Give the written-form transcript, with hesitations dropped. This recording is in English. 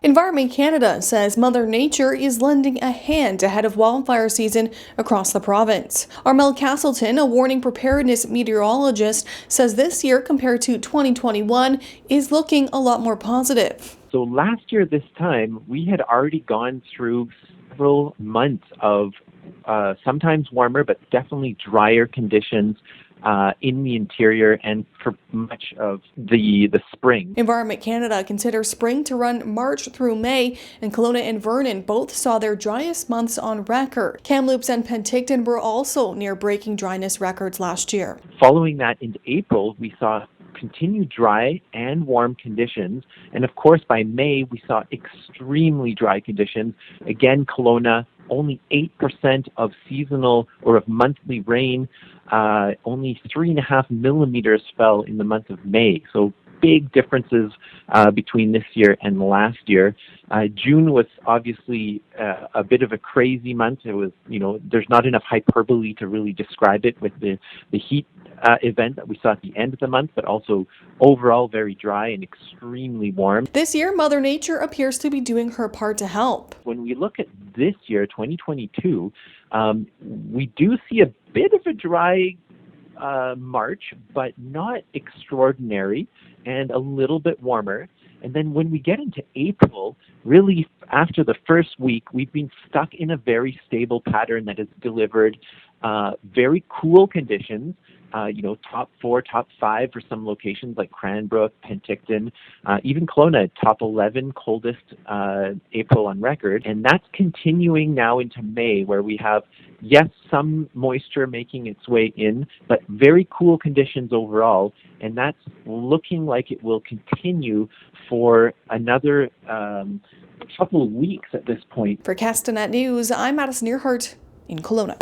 Environment Canada says Mother Nature is lending a hand ahead of wildfire season across the province. Armel Castleton, a warning preparedness meteorologist, says this year compared to 2021 is looking a lot more positive. So last year this time, we had already gone through several months of sometimes warmer, but definitely drier conditions in the interior and for much of the spring. Environment Canada considers spring to run March through May, and Kelowna and Vernon both saw their driest months on record. Kamloops and Penticton were also near breaking dryness records last year. Following that into April, we saw continued dry and warm conditions, and of course by May we saw extremely dry conditions. Again, Kelowna, only 8% of seasonal or of monthly rain. Only 3.5 millimeters fell in the month of May. So big differences between this year and last year. June was obviously a bit of a crazy month. It was, there's not enough hyperbole to really describe it with the heat event that we saw at the end of the month, but also overall very dry and extremely warm. This year, Mother Nature appears to be doing her part to help. When we look at this year, 2022, we do see a bit of a dry March, but not extraordinary, and a little bit warmer. And then when we get into April, really after the first week, we've been stuck in a very stable pattern that has delivered very cool conditions. Top 4, top 5 for some locations like Cranbrook, Penticton, even Kelowna, top 11 coldest April on record. And that's continuing now into May, where we have, yes, some moisture making its way in, but very cool conditions overall. And that's looking like it will continue for another couple of weeks at this point. For Castanet News, I'm Madison Earhart in Kelowna.